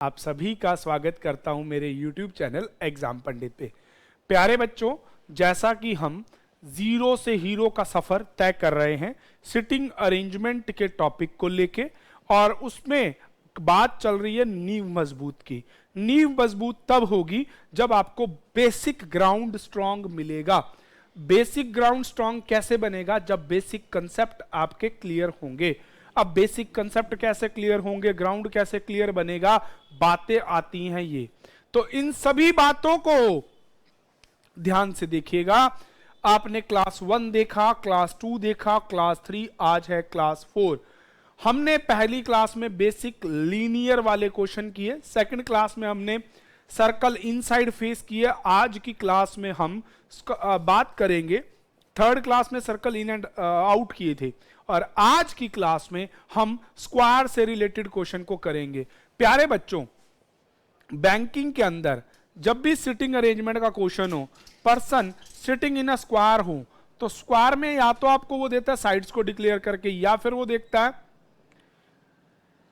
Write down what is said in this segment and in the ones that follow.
आप सभी का स्वागत करता हूं मेरे YouTube चैनल एग्जाम पंडित पे। प्यारे बच्चों, जैसा कि हम जीरो से हीरो का सफर तय कर रहे हैं सिटिंग अरेंजमेंट के टॉपिक को लेके, और उसमें बात चल रही है नींव मजबूत की। नींव मजबूत तब होगी जब आपको बेसिक ग्राउंड स्ट्रांग मिलेगा। बेसिक ग्राउंड स्ट्रांग कैसे बनेगा? जब बेसिक कंसेप्ट आपके क्लियर होंगे। अब बेसिक कंसेप्ट कैसे क्लियर होंगे, ग्राउंड कैसे क्लियर बनेगा, बातें आती हैं ये। तो इन सभी बातों को ध्यान से देखिएगा। आपने क्लास 1 देखा, क्लास 2 देखा, क्लास 3, आज है क्लास 4। हमने पहली क्लास में बेसिक लीनियर वाले क्वेश्चन किए, सेकंड क्लास में हमने सर्कल इनसाइड फेस किए। आज की क्लास में हम बात करेंगे, थर्ड क्लास में सर्कल इन एंड आउट किए थे, और आज की क्लास में हम स्क्वायर से रिलेटेड क्वेश्चन को करेंगे। प्यारे बच्चों, बैंकिंग के अंदर जब भी सिटिंग अरेंजमेंट का क्वेश्चन हो, person sitting in a square हो, तो स्क्वायर में या तो आपको वो देता है साइड्स को डिक्लेयर करके, या फिर वो देखता है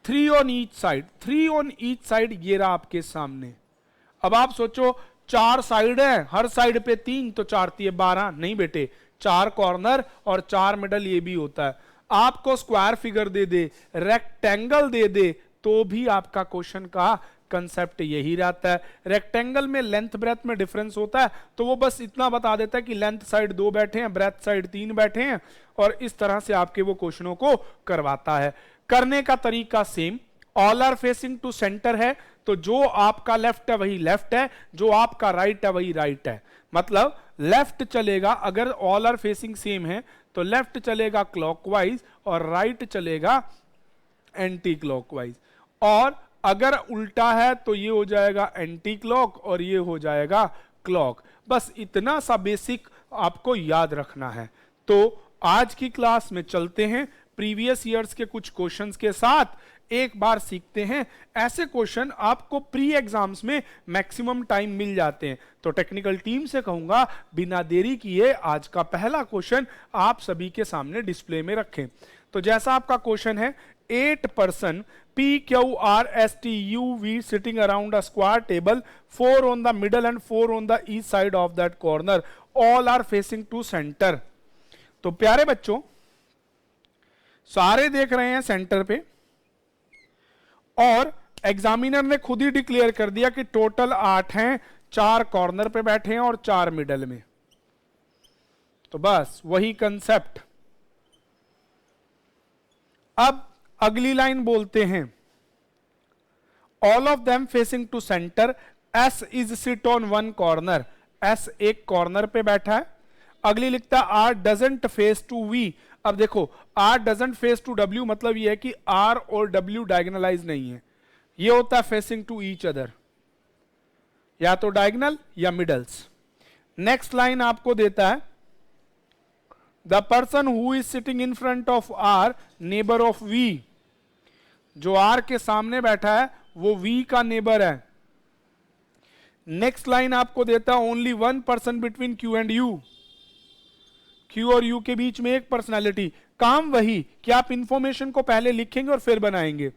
3 on each side. 3 on each side ये रहा आपके सामने। अब आप सोचो 4 साइड है, हर साइड पे 3, तो 4 3 12। नहीं बेटे, 4 कॉर्नर और 4 मिडल ये भी होता है। आपको स्क्वायर फिगर दे दे, रेक्टेंगल दे दे, तो भी आपका क्वेश्चन का कंसेप्ट यही रहता है। रेक्टेंगल में लेंथ ब्रेथ में डिफरेंस होता है, तो वो बस इतना बता देता है कि लेंथ साइड 2 बैठे हैं, ब्रेथ साइड 3 बैठे हैं, और इस तरह से आपके वो क्वेश्चनों को करवाता है। करने का तरीका same, all are facing to centre है, तो जो आपका लेफ्ट है वही लेफ्ट है, जो आपका राइट है वही राइट है। मतलब लेफ्ट चलेगा, अगर ऑल आर फेसिंग सेम है तो लेफ्ट चलेगा क्लॉकवाइज और राइट चलेगा एंटी क्लॉकवाइज, और अगर उल्टा है तो ये हो जाएगा एंटी क्लॉक और ये हो जाएगा क्लॉक। बस इतना सा बेसिक आपको याद रखना है। तो आज की क्लास में चलते हैं प्रीवियस ईयर्स के कुछ क्वेश्चंस के साथ, एक बार सीखते हैं। ऐसे क्वेश्चन आपको प्री एग्जाम्स में मैक्सिमम टाइम मिल जाते हैं, तो टेक्निकल टीम से कहूंगा बिना देरी किए आज का पहला क्वेश्चन आप सभी के सामने डिस्प्ले में रखें। तो जैसा आपका क्वेश्चन है, 8 person PQRSTUV sitting around a square table, 4 on the middle and 4 on the each side of that corner, all are facing to center। तो प्यारे बच्चों, सारे देख रहे हैं सेंटर पे, और एग्जामिनर ने खुद ही डिक्लेयर कर दिया कि टोटल 8 हैं, 4 कॉर्नर पे बैठे हैं और 4 मिडल में। तो बस वही कंसेप्ट। अब अगली लाइन बोलते हैं, all of them facing to centre, S is sit on one corner. S एक कॉर्नर पे बैठा है। अगली लिखता है R doesn't face to V. अब देखो, R doesn't face to W, मतलब ये है कि आर और डब्ल्यू डायगोनलाइज नहीं है, ये होता है फेसिंग टू ईच अदर, या तो डायगोनल या मिडल्स। नेक्स्ट लाइन आपको देता है, the person who is sitting in front of R neighbour of V. जो आर के सामने बैठा है वो वी का नेबर है। नेक्स्ट लाइन आपको देता है, only one person between Q and you. Q और यू के बीच में एक पर्सनालिटी। काम वही कि आप इंफॉर्मेशन को पहले लिखेंगे और फिर बनाएंगे।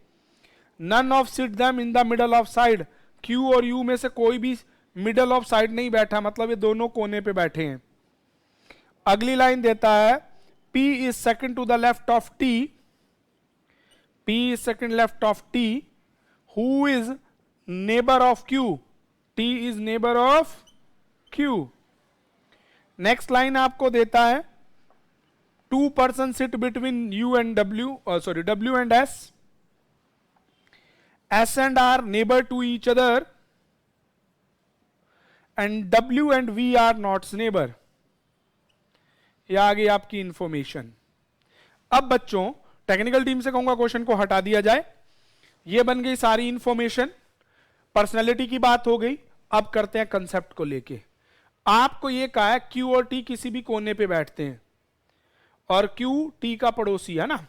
None of sit them in the middle of side. Q और यू में से कोई भी मिडल ऑफ साइड नहीं बैठा, मतलब ये दोनों कोने पे बैठे हैं। अगली लाइन देता है, P is second to the left of T. P is second left of T. Who is neighbor of Q? T is neighbor of Q. Next line आपको देता है, 2 person sit between U and W, W and S. S and R neighbor to each other, and W and V are not neighbor. ये आ गई आपकी information. अब बच्चों, technical team से कहूंगा क्वेश्चन को हटा दिया जाए। ये बन गई सारी इंफॉर्मेशन, पर्सनालिटी की बात हो गई। अब करते हैं कंसेप्ट को लेके। आपको ये कहा है क्यू और टी किसी भी कोने पे बैठते हैं, और क्यू टी का पड़ोसी है ना।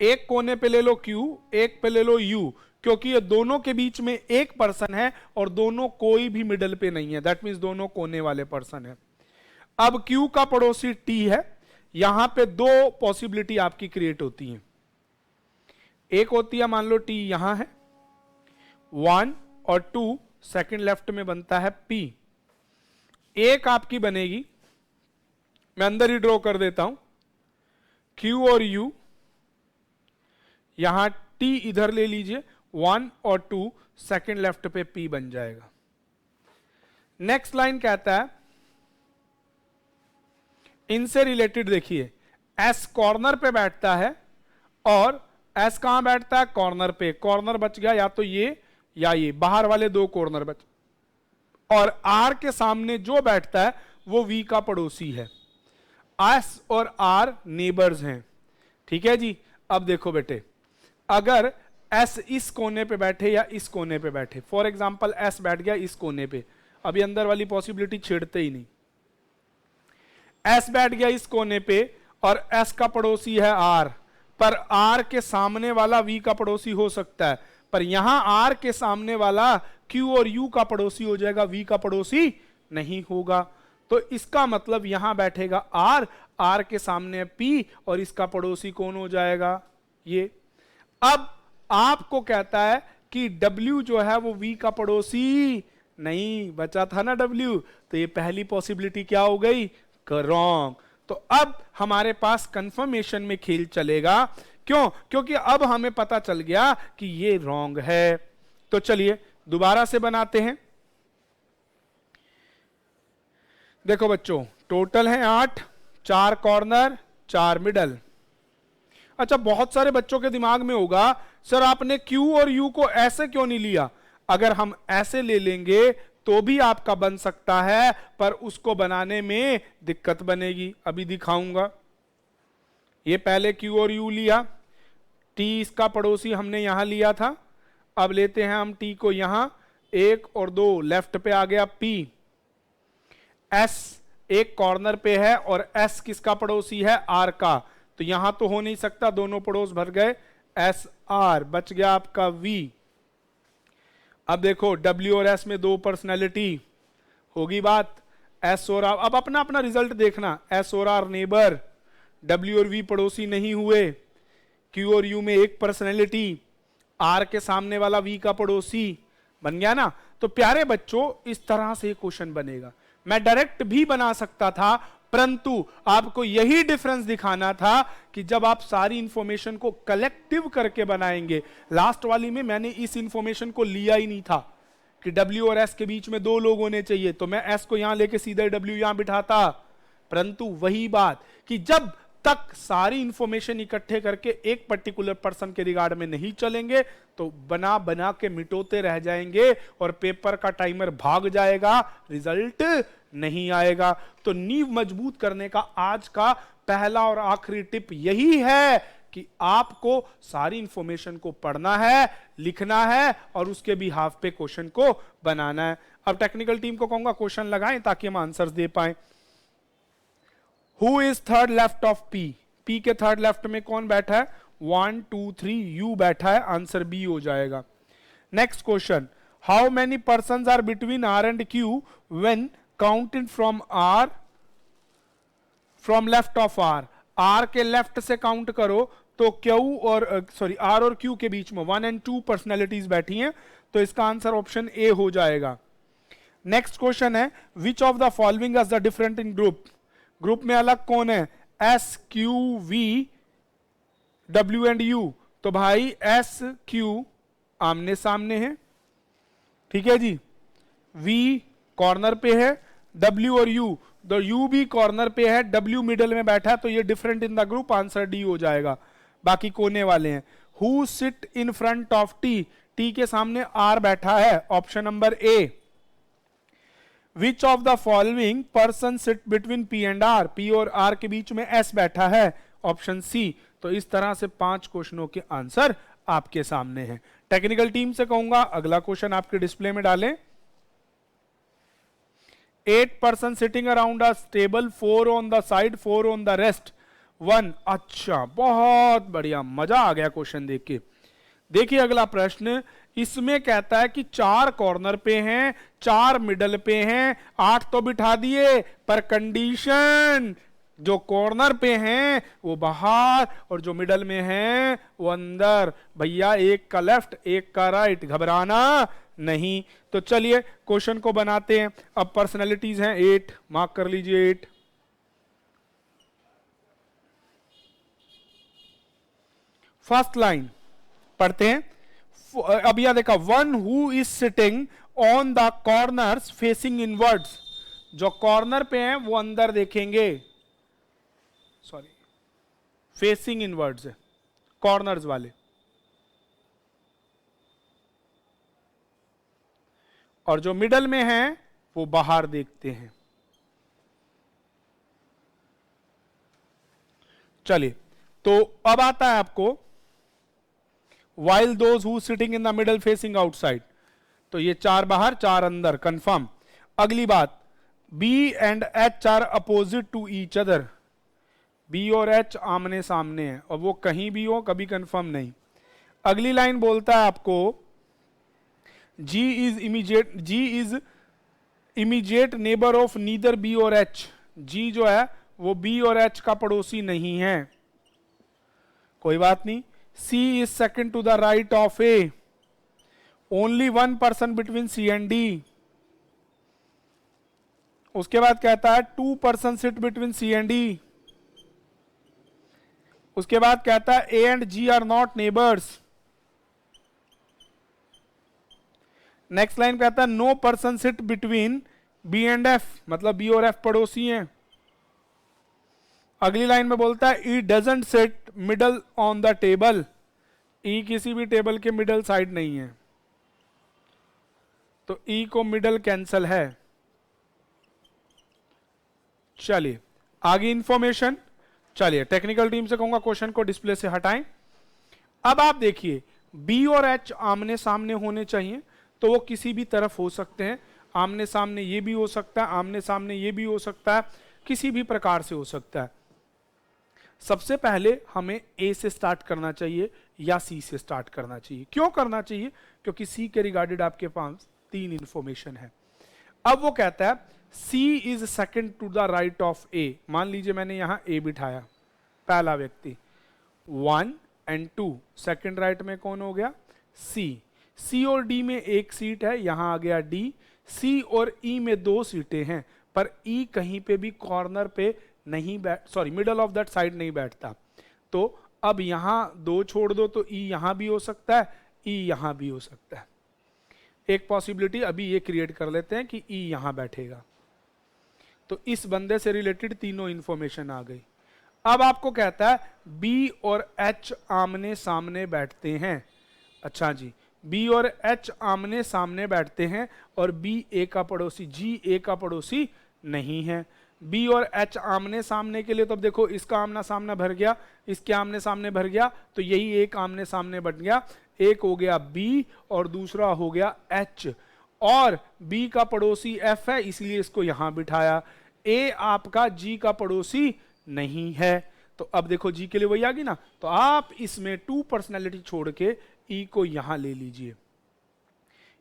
एक कोने पे ले लो क्यू, एक पे ले लो यू, क्योंकि ये दोनों के बीच में एक पर्सन है और दोनों कोई भी मिडल पे नहीं है, दैट मीन्स दोनों कोने वाले पर्सन है। अब Q का पड़ोसी T है, यहां पे 2 पॉसिबिलिटी आपकी क्रिएट होती हैं। एक होती है, मान लो T यहां है, 1 और 2 सेकंड लेफ्ट में बनता है P। एक आपकी बनेगी, मैं अंदर ही ड्रॉ कर देता हूं, Q और U, यहां T इधर ले लीजिए, 1 और 2 सेकंड लेफ्ट पे P बन जाएगा। नेक्स्ट लाइन कहता है, इनसे रिलेटेड देखिए, S कॉर्नर पे बैठता है और S कहां बैठता है, कॉर्नर पे। कॉर्नर बच गया या तो ये या ये, बाहर वाले दो कॉर्नर बच, और R के सामने जो बैठता है वो V का पड़ोसी है। S और R नेबर्स हैं, ठीक है जी। अब देखो बेटे, अगर S इस कोने पे बैठे या इस कोने पे बैठे, फॉर एग्जाम्पल S बैठ गया इस कोने पे, अभी अंदर वाली पॉसिबिलिटी छेड़ते ही नहीं। S बैठ गया इस कोने पे और S का पड़ोसी है R, पर R के सामने वाला V का पड़ोसी हो सकता है, पर यहां R के सामने वाला Q और U का पड़ोसी हो जाएगा, V का पड़ोसी नहीं होगा। तो इसका मतलब यहां बैठेगा R, R के सामने P और इसका पड़ोसी कौन हो जाएगा, ये। अब आपको कहता है कि W जो है वो V का पड़ोसी नहीं, बचा था ना W, तो ये पहली पॉसिबिलिटी क्या हो गई, रॉन्ग। तो अब हमारे पास कंफर्मेशन में खेल चलेगा, क्यों, क्योंकि अब हमें पता चल गया कि ये रॉन्ग है। तो चलिए दोबारा से बनाते हैं। देखो बच्चों, टोटल है 8, 4 कॉर्नर 4 मिडल। अच्छा, बहुत सारे बच्चों के दिमाग में होगा, सर आपने Q और U को ऐसे क्यों नहीं लिया। अगर हम ऐसे ले लेंगे तो भी आपका बन सकता है, पर उसको बनाने में दिक्कत बनेगी, अभी दिखाऊंगा। ये पहले Q और U लिया, T इसका पड़ोसी हमने यहां लिया था, अब लेते हैं हम T को यहां, 1 और 2 लेफ्ट पे आ गया P। S एक कॉर्नर पे है और S किसका पड़ोसी है, R का, तो यहां तो हो नहीं सकता, दोनों पड़ोस भर गए, S R, बच गया आपका V। अब देखो W और S में दो पर्सनैलिटी, होगी बात, S और R, अब अपना अपना रिजल्ट देखना, S और R नेबर, W और V पड़ोसी नहीं हुए, Q और U में एक पर्सनैलिटी, R के सामने वाला V का पड़ोसी, बन गया ना। तो प्यारे बच्चों, इस तरह से क्वेश्चन बनेगा। मैं डायरेक्ट भी बना सकता था, परंतु आपको यही डिफरेंस दिखाना था कि जब आप सारी इंफॉर्मेशन को कलेक्टिव करके बनाएंगे। लास्ट वाली में मैंने इस इंफॉर्मेशन को लिया ही नहीं था कि W और S के बीच में 2 लोग होने चाहिए, तो मैं S को यहां लेके सीधे W यहां बिठाता, परंतु वही बात कि जब तक सारी इंफॉर्मेशन इकट्ठे करके एक पर्टिकुलर पर्सन के रिगार्ड में नहीं चलेंगे तो बना बना के मिटोते रह जाएंगे और पेपर का टाइमर भाग जाएगा, रिजल्ट नहीं आएगा। तो नींव मजबूत करने का आज का पहला और आखिरी टिप यही है कि आपको सारी इंफॉर्मेशन को पढ़ना है, लिखना है और उसके बिहाफ पे क्वेश्चन को बनाना है। अब टेक्निकल टीम को कहूंगा क्वेश्चन लगाएं ताकि हम आंसर्स दे पाएं। Who is third left of P? P के थर्ड लेफ्ट में कौन बैठा है, 1 2 3 U बैठा है, आंसर B हो जाएगा। Next question, how many persons are between R and Q when counted from R, from left of R? R के लेफ्ट से काउंट करो तो Q और R और Q के बीच में 1 and 2 पर्सनैलिटीज बैठी हैं, तो इसका आंसर ऑप्शन A हो जाएगा। नेक्स्ट क्वेश्चन है, which of the following is the different in group? Group में अलग कौन है, S Q V W and U, तो भाई S Q आमने सामने है, ठीक है जी, V कॉर्नर पे है, W और U, तो U भी कॉर्नर पे है, W मिडल में बैठा है, तो ये different in the group, answer D हो जाएगा। बाकी कोने वाले हैं। Who sit in front of T? T के सामने R बैठा है, option number A। Which of the following person sit between P and R? P और R के बीच में S बैठा है, ऑप्शन C। तो इस तरह से 5 क्वेश्चनों के आंसर आपके सामने हैं। टेक्निकल टीम से कहूंगा अगला क्वेश्चन आपके डिस्प्ले में डालें। 8 person sitting around a table, 4 on the side, 4 on the rest, 1। अच्छा, बहुत बढ़िया, मजा आ गया क्वेश्चन देख के। देखिए अगला प्रश्न, इसमें कहता है कि 4 कॉर्नर पे हैं, 4 मिडल पे हैं, 8 तो बिठा दिए, पर कंडीशन जो कॉर्नर पे हैं वो बाहर और जो मिडल में हैं वो अंदर। भैया एक का लेफ्ट एक का राइट, घबराना नहीं। तो चलिए क्वेश्चन को बनाते हैं। अब पर्सनैलिटीज हैं 8, मार्क कर लीजिए 8। फर्स्ट लाइन पढ़ते हैं। अब यह देखा, one who is sitting on the corners facing inwards. जो कॉर्नर पे हैं वो अंदर देखेंगे, सॉरी फेसिंग इनवर्ड्स है कॉर्नर्स वाले, और जो मिडल में हैं वो बाहर देखते हैं। चलिए तो अब आता है आपको while those who sitting in the middle facing outside, तो ये 4 बाहर 4 अंदर, कंफर्म। अगली बात, B and H are opposite to each other। B और H आमने सामने हैं और वो कहीं भी हो, कभी कंफर्म नहीं। अगली लाइन बोलता है आपको G is immediate neighbor of neither B और H। G जो है वो B और H का पड़ोसी नहीं है, कोई बात नहीं। C is second to the right of A, only one person between C and D। उसके बाद कहता है 2 person sit between C and D। उसके बाद कहता है A and G are not neighbors। Next line कहता है no person sit between B and F, मतलब B और F पड़ोसी हैं। अगली लाइन में बोलता है E doesn't sit middle on the table. E किसी भी टेबल के मिडल साइड नहीं है, तो E को मिडल कैंसल है। चलिए आगे इंफॉर्मेशन। चलिए टेक्निकल टीम से कहूंगा क्वेश्चन को डिस्प्ले से हटाएं। अब आप देखिए B और H आमने सामने होने चाहिए, तो वो किसी भी तरफ हो सकते हैं। आमने सामने ये भी हो सकता है, आमने सामने ये भी हो सकता है, किसी भी प्रकार से हो सकता है। सबसे पहले हमें A से स्टार्ट करना चाहिए या C से स्टार्ट करना चाहिए। क्यों करना चाहिए? क्योंकि C के रिगार्डेड आपके पास 3 इंफॉर्मेशन है। अब वो कहता है C is second to the right of A। मान लीजिए मैंने यहां A बिठाया, पहला व्यक्ति 1 and 2, सेकंड राइट में कौन हो गया? C। C और D में एक सीट है, यहां आ गया D। C और E में 2 सीटें हैं, पर E कहीं पे भी कॉर्नर पे नहीं मिडल ऑफ दैट साइड नहीं बैठता। तो अब यहां 2 छोड़ दो तो E यहां भी हो सकता है, E यहां भी हो सकता है। एक पॉसिबिलिटी अभी ये क्रिएट कर लेते हैं कि E यहां बैठेगा। तो इस बंदे से रिलेटेड तीनों इंफॉर्मेशन आ गई। अब आपको कहता है B और H आमने सामने बैठते हैं। अच्छा जी, B और H आमने सामने बैठते हैं और B A का पड़ोसी, G A का पड़ोसी नहीं है। B और H आमने सामने के लिए तो अब देखो इसका आमना सामना भर गया, इसके आमने सामने भर गया, तो यही एक आमने सामने बन गया। एक हो गया B और दूसरा हो गया H, और B का पड़ोसी F है इसलिए इसको यहां बिठाया। A आपका G का पड़ोसी नहीं है, तो अब देखो G के लिए वही आ गई ना, तो आप इसमें 2 पर्सनैलिटी छोड़ के E को यहां ले लीजिए।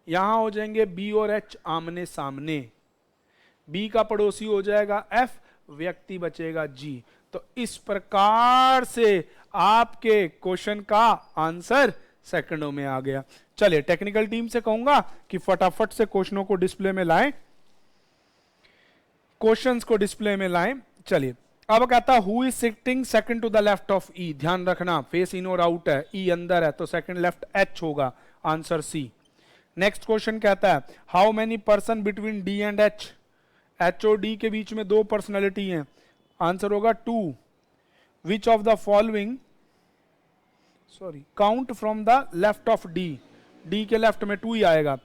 यहां हो जाएंगे B और H आमने सामने, B का पड़ोसी हो जाएगा F, व्यक्ति बचेगा G। तो इस प्रकार से आपके क्वेश्चन का आंसर सेकंडों में आ गया। चलिए टेक्निकल टीम से कहूंगा कि फटाफट से क्वेश्चनों को डिस्प्ले में लाएं, क्वेश्चंस को डिस्प्ले में लाएं। चलिए अब कहता है who is sitting second to the left of E। ध्यान रखना फेस इन और आउट है, E अंदर है, तो सेकंड लेफ्ट H होगा, आंसर C। नेक्स्ट क्वेश्चन कहता है how many person between D and H। H और D के बीच में 2 पर्सनैलिटी हैं, आंसर होगा 2। Which of the following, count from the left of D। D के लेफ्ट में 2 ही आएगा।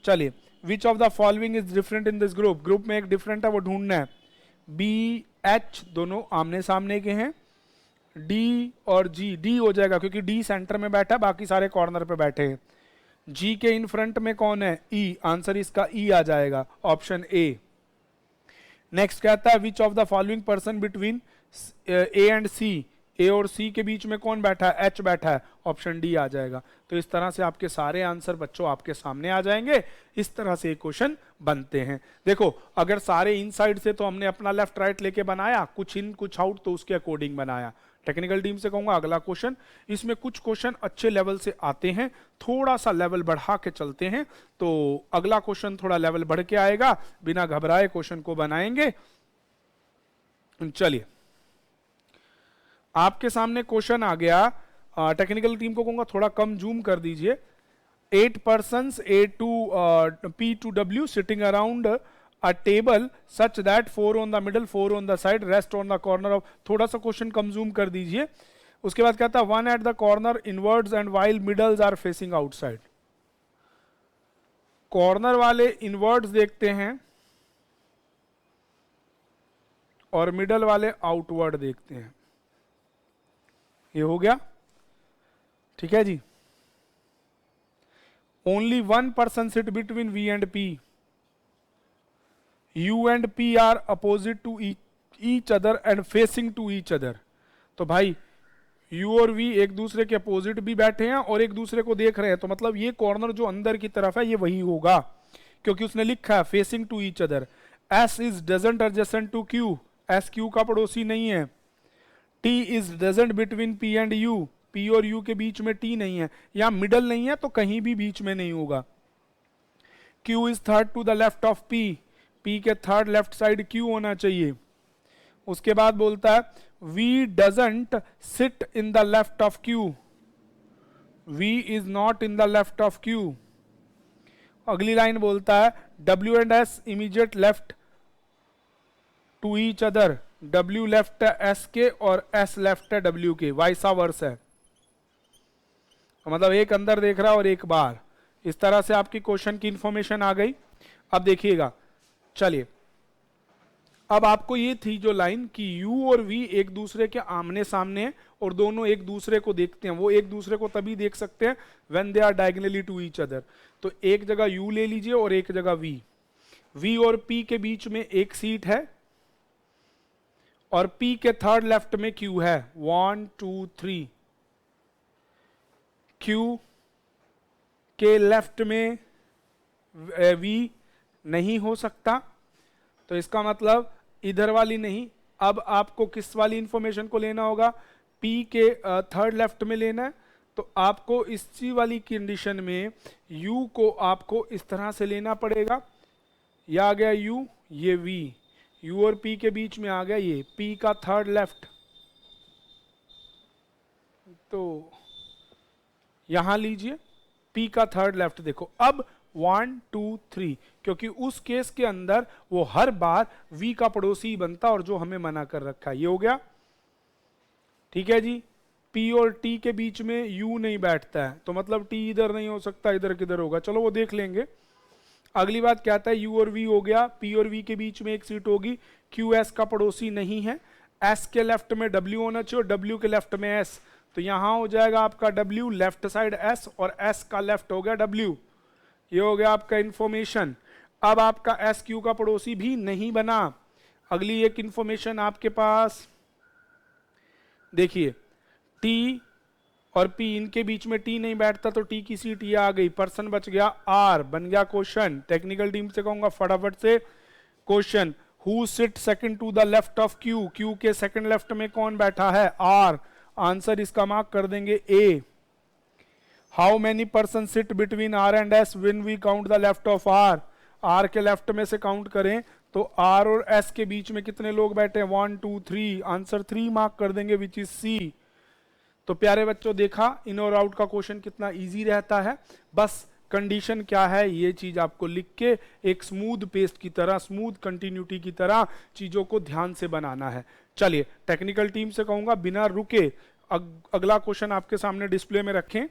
चलिए which of the following is different in this group. Group में एक डिफरेंट है, वो ढूंढना है। B H दोनों आमने सामने के हैं, D और G, D हो जाएगा क्योंकि D सेंटर में बैठा है, बाकी सारे कॉर्नर पे बैठे हैं। G के इन फ्रंट में कौन है? E, आंसर इसका E आ जाएगा, ऑप्शन A। नेक्स्ट कहता है which of the following person between A and C। ए और सी के बीच में कौन बैठा है, एच बैठा है, ऑप्शन डी आ जाएगा। तो इस तरह से आपके सारे आंसर बच्चों आपके सामने आ जाएंगे। इस तरह से क्वेश्चन बनते हैं। देखो अगर सारे इनसाइड से तो हमने अपना लेफ्ट राइट लेके बनाया, कुछ इन कुछ आउट तो उसके अकॉर्डिंग बनाया। टेक्निकल टीम से कहूंगा अगला क्वेश्चन, इसमें कुछ क्वेश्चन अच्छे लेवल से आते हैं, थोड़ा सा लेवल बढ़ा के चलते हैं, तो अगला क्वेश्चन थोड़ा लेवल बढ़ के आएगा, बिना घबराए क्वेश्चन को बनाएंगे। चलिए आपके सामने क्वेश्चन आ गया, टेक्निकल टीम को कहूंगा थोड़ा कम जूम कर दीजिए। 8 persons A to P to W sitting around a table such that 4 on the middle, 4 on the side, rest on the corner of, थोड़ा सा क्वेश्चन कम जूम कर दीजिए। उसके बाद कहता है 1 at the corner inwards and while middles are facing outside। Corner वाले inwards देखते हैं और मिडल वाले आउटवर्ड देखते हैं। ये हो गया, ठीक है जी। Only one person sit between V and P, U and P are opposite to each other and facing to each other. तो भाई यू और वी एक दूसरे के अपोजिट भी बैठे हैं और एक दूसरे को देख रहे हैं, तो मतलब ये कॉर्नर जो अंदर की तरफ है ये वही होगा, क्योंकि उसने लिखा है facing to each other. S is doesn't adjacent to Q, S Q का पड़ोसी नहीं है। T is doesn't between P and U, P और यू के बीच में टी नहीं है, यहां मिडल नहीं है तो कहीं भी बीच में नहीं होगा। Q is third to the left of P, P के थर्ड लेफ्ट साइड क्यू होना चाहिए। उसके बाद बोलता है V doesn't sit in the left of Q, V is not in the left of Q. अगली लाइन बोलता है W and S immediate left to each other, W left है एस के और एस लेफ्ट है डब्ल्यू के, वाइसा verse है, मतलब एक अंदर देख रहा है और एक बाहर। इस तरह से आपकी क्वेश्चन की इंफॉर्मेशन आ गई। अब देखिएगा, चलिए अब आपको ये थी जो लाइन कि u और v एक दूसरे के आमने सामने हैं और दोनों एक दूसरे को देखते हैं, वो एक दूसरे को तभी देख सकते हैं when they are diagonally to each other. तो एक जगह u ले लीजिए और एक जगह v, v और p के बीच में एक सीट है और p के थर्ड लेफ्ट में q है, 1 2 3। q के लेफ्ट में v नहीं हो सकता, तो इसका मतलब इधर वाली नहीं। अब आपको किस वाली इंफॉर्मेशन को लेना होगा, p के थर्ड लेफ्ट में लेना है। तो आपको इसी वाली कंडीशन में u को आपको इस तरह से लेना पड़ेगा। यह आ गया u, ये v, u और p के बीच में आ गया ये p का थर्ड लेफ्ट, तो यहां लीजिए p का थर्ड लेफ्ट। देखो अब 1 2 3, क्योंकि उस केस के अंदर वो हर बार v का पड़ोसी बनता और जो हमें मना कर रखा है। ये हो गया, ठीक है जी। p और t के बीच में u नहीं बैठता है, तो मतलब t इधर नहीं हो सकता, इधर किधर होगा, चलो वो देख लेंगे। अगली बात क्या आता है, u और v हो गया, p और v के बीच में एक सीट होगी, q s का पड़ोसी नहीं है, s के लेफ्ट में w होना चाहिए और w के लेफ्ट में s, तो यहां हो जाएगा आपका w लेफ्ट साइड s और s का लेफ्ट हो गया w। ये हो गया आपका इंफॉर्मेशन। अब आपका एस क्यू का पड़ोसी भी नहीं बना। अगली एक इंफॉर्मेशन आपके पास देखिए, टी और पी इनके बीच में टी नहीं बैठता, तो टी की सीट ये आ गई, पर्सन बच गया आर, बन गया क्वेश्चन। टेक्निकल टीम से कहूंगा फटाफट से question, who sit second to the left of Q, Q के सेकंड लेफ्ट में कौन बैठा है, आर। आंसर इसका मार्क कर देंगे A. How many person sit between R and S when we count the left of R, R के लेफ्ट में से काउंट करें तो आर और एस के बीच में कितने लोग बैठे हैं, 1 2 3, आंसर 3 मार्क कर देंगे विच इज सी। तो प्यारे बच्चों देखा इन और आउट का क्वेश्चन कितना इजी रहता है, बस कंडीशन क्या है ये चीज आपको लिख के एक स्मूथ पेस्ट की तरह, स्मूथ कंटिन्यूटी की तरह चीजों को ध्यान से बनाना है। चलिए टेक्निकल टीम से कहूंगा बिना रुके अगला क्वेश्चन आपके सामने डिस्प्ले में रखें।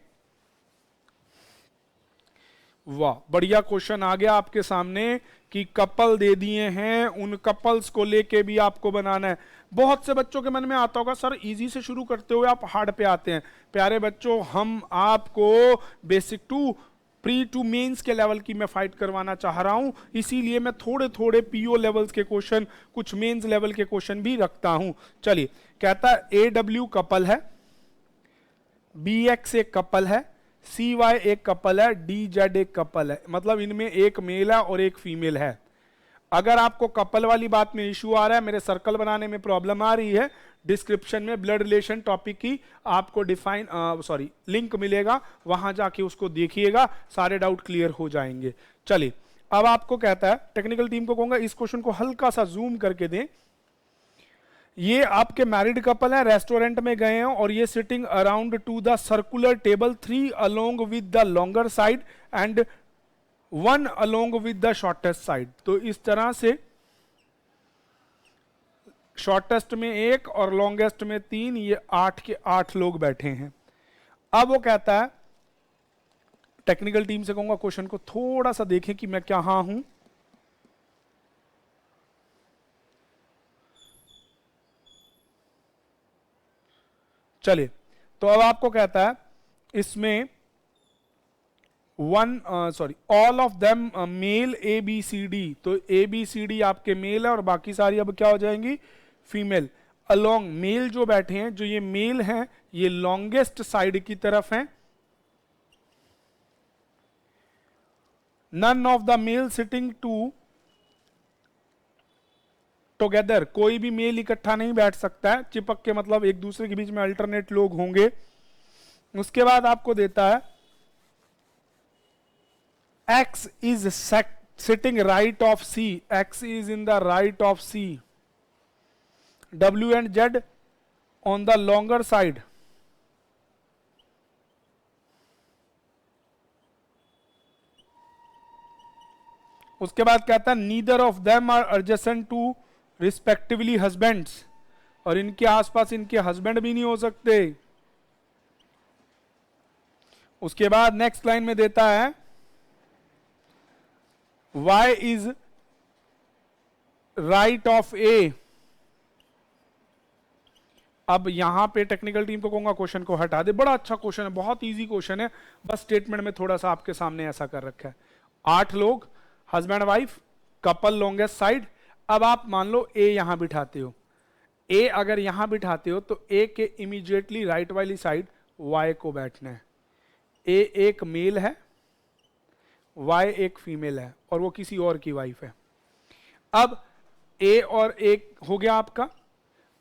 वाह बढ़िया क्वेश्चन आ गया आपके सामने कि कपल दे दिए हैं, उन कपल्स को लेके भी आपको बनाना है। बहुत से बच्चों के मन में आता होगा सर इजी से शुरू करते हुए आप हार्ड पे आते हैं। प्यारे बच्चों हम आपको basic to pre to mains के लेवल की मैं फाइट करवाना चाह रहा हूं, इसीलिए मैं थोड़े थोड़े पीओ लेवल्स के क्वेश्चन, कुछ मेंस लेवल के क्वेश्चन भी रखता हूं। चलिए, कहता है AW कपल है, BX एक कपल है, CY एक कपल है, DZ एक कपल है, मतलब इनमें एक मेल है और एक फीमेल है। अगर आपको कपल वाली बात में इश्यू आ रहा है, मेरे सर्कल बनाने में प्रॉब्लम आ रही है, डिस्क्रिप्शन में ब्लड रिलेशन टॉपिक की आपको लिंक मिलेगा, वहां जाके उसको देखिएगा, सारे डाउट क्लियर हो जाएंगे। चलिए, अब आपको कहता है, टेक्निकल टीम को कहूंगा इस क्वेश्चन को हल्का सा जूम करके दें। ये आपके मैरिड कपल है, रेस्टोरेंट में गए हैं और ये sitting around two the circular table, 3 along with the longer side and 1 along with the shortest side. तो इस तरह से शॉर्टेस्ट में 1 और लॉन्गेस्ट में 3, ये 8 के 8 लोग बैठे हैं। अब वो कहता है, टेक्निकल टीम से कहूंगा क्वेश्चन को थोड़ा सा देखें कि मैं कहां हूं। चलिए, तो अब आपको कहता है इसमें all of them male ABCD, तो ABCD आपके मेल है और बाकी सारी अब क्या हो जाएंगी, फीमेल। अलोंग मेल जो बैठे हैं, जो ये मेल हैं, ये लॉन्गेस्ट साइड की तरफ हैं। None of the male sitting together, कोई भी मेल इकट्ठा नहीं बैठ सकता है, चिपक के, मतलब एक दूसरे के बीच में अल्टरनेट लोग होंगे। उसके बाद आपको देता है X is sitting right of C, X is in the right of C, W and Z on the longer side. उसके बाद कहता है neither of them are adjacent to respectively husbands, और इनके आसपास इनके हस्बैंड भी नहीं हो सकते। उसके बाद नेक्स्ट लाइन में देता है Y is right of A। अब यहां पे टेक्निकल टीम को कहूंगा क्वेश्चन को हटा दे, बड़ा अच्छा क्वेश्चन है, बहुत इजी क्वेश्चन है, बस स्टेटमेंट में थोड़ा सा आपके सामने ऐसा कर रखा है। 8 लोग, husband wife, couple longest side. अब आप मान लो A यहां बिठाते हो, A अगर यहां बिठाते हो तो A के इमीडिएटली राइट वाली साइड Y को बैठना है। A एक मेल है, Y एक फीमेल है और वो किसी और की वाइफ है। अब A और A हो गया आपका।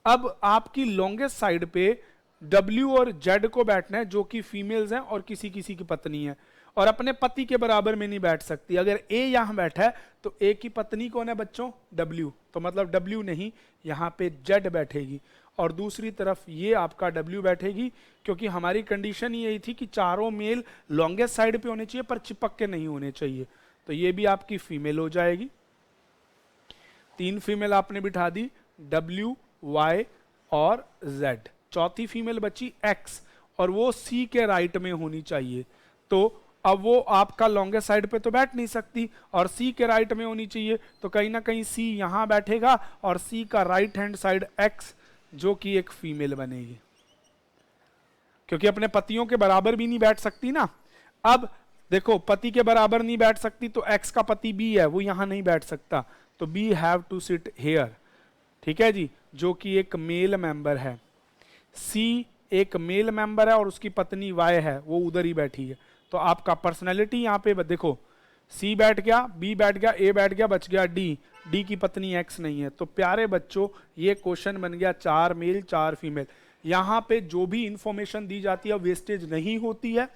अब आपकी लॉन्गेस्ट साइड पे W और Z को बैठना है, जो कि फीमेल्स हैं और किसी किसी की पत्नी है, और अपने पति के बराबर में नहीं बैठ सकती। अगर A यहां बैठा है तो A की पत्नी कौन है बच्चों, W, तो मतलब W नहीं, यहां पे Z बैठेगी, और दूसरी तरफ ये आपका W बैठेगी, क्योंकि हमारी कंडीशन यही थी कि चारों मेल लॉन्गेस्ट साइड पे होने चाहिए पर चिपक के नहीं होने चाहिए। तो ये भी आपकी फीमेल हो जाएगी। 3 फीमेल आपने बिठा दी, W, Y और Z। चौथी फीमेल बची X, और वो C के राइट में होनी चाहिए। तो अब वो आपका लॉन्गेस्ट साइड पे तो बैठ नहीं सकती और C के राइट में होनी चाहिए, तो कहीं ना कहीं C यहां बैठेगा और C का राइट हैंड साइड X, जो कि एक फीमेल बनेगी, क्योंकि अपने पतियों के बराबर भी नहीं बैठ सकती ना। अब देखो, पति के बराबर नहीं बैठ सकती तो X का पति B है, वो यहां नहीं बैठ सकता, तो B have to sit here, ठीक है जी, जो कि एक मेल मेंबर है। C एक मेल मेंबर है और उसकी पत्नी Y है, वो उधर ही बैठी है। तो आपका पर्सनैलिटी यहाँ पे देखो, C बैठ गया, B बैठ गया, A बैठ गया, बच गया D, D की पत्नी X नहीं है। तो प्यारे बच्चों, ये क्वेश्चन बन गया 4 मेल 4 फीमेल। यहाँ पे जो भी इंफॉर्मेशन दी जाती है वेस्टेज नहीं होती है।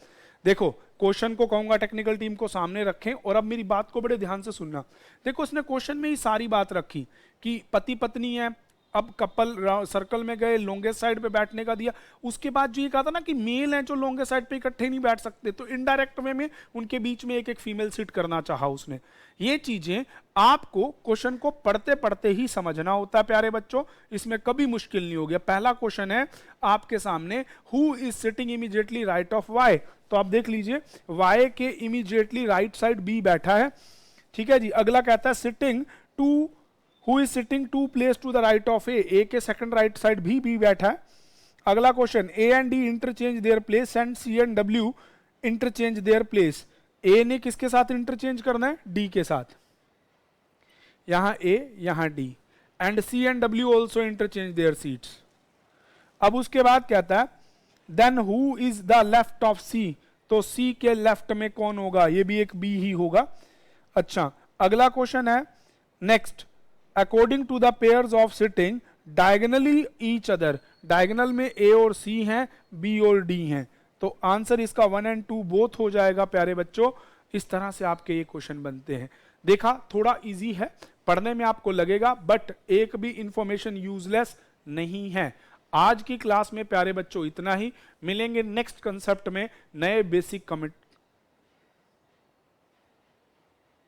देखो, क्वेश्चन को कहूंगा टेक्निकल टीम को सामने रखें, और अब मेरी बात को बड़े ध्यान से सुनना। देखो, उसने क्वेश्चन में ही सारी बात रखी कि पति पत्नी है, अब कपल सर्कल में गए, लॉन्गेस्ट साइड पे बैठने का दिया। उसके बाद जो ये कहा था ना कि मेल हैं जो लॉन्गेस्ट साइड पे इकट्ठे नहीं बैठ सकते, तो इनडायरेक्ट वे में उनके बीच में एक एक फीमेल सीट करना चाहा उसने। ये चीजें आपको क्वेश्चन को पढ़ते पढ़ते ही समझना होता है प्यारे बच्चों, इसमें कभी मुश्किल नहीं हो गया। पहला क्वेश्चन है आपके सामने, who is sitting immediately right of Y. तो आप देख लीजिए, वाई के इमीडिएटली राइट साइड बी बैठा है, ठीक है जी। अगला कहता है sitting two, who is sitting two place to the right of A, A के सेकंड राइट साइड भी बी बैठा है। अगला question, A and D interchange their place and C and W interchange their place. A ने किसके साथ interchange करना है, डी के साथ, यहां ए यहां D, and C and W also interchange their seats. अब उसके बाद कहता है then who is the left of C, तो सी के लेफ्ट में कौन होगा, ये भी एक बी ही होगा। अच्छा, अगला क्वेश्चन है next, according to the pairs of sitting diagonally each other, diagonal में ए और सी हैं, बी और डी हैं, तो आंसर इसका 1 और 2 बोथ हो जाएगा प्यारे बच्चों। इस तरह से आपके ये क्वेश्चन बनते हैं। देखा, थोड़ा इजी है, पढ़ने में आपको लगेगा, बट एक भी इंफॉर्मेशन यूजलेस नहीं है। आज की क्लास में प्यारे बच्चों इतना ही, मिलेंगे नेक्स्ट कंसेप्ट में नए बेसिक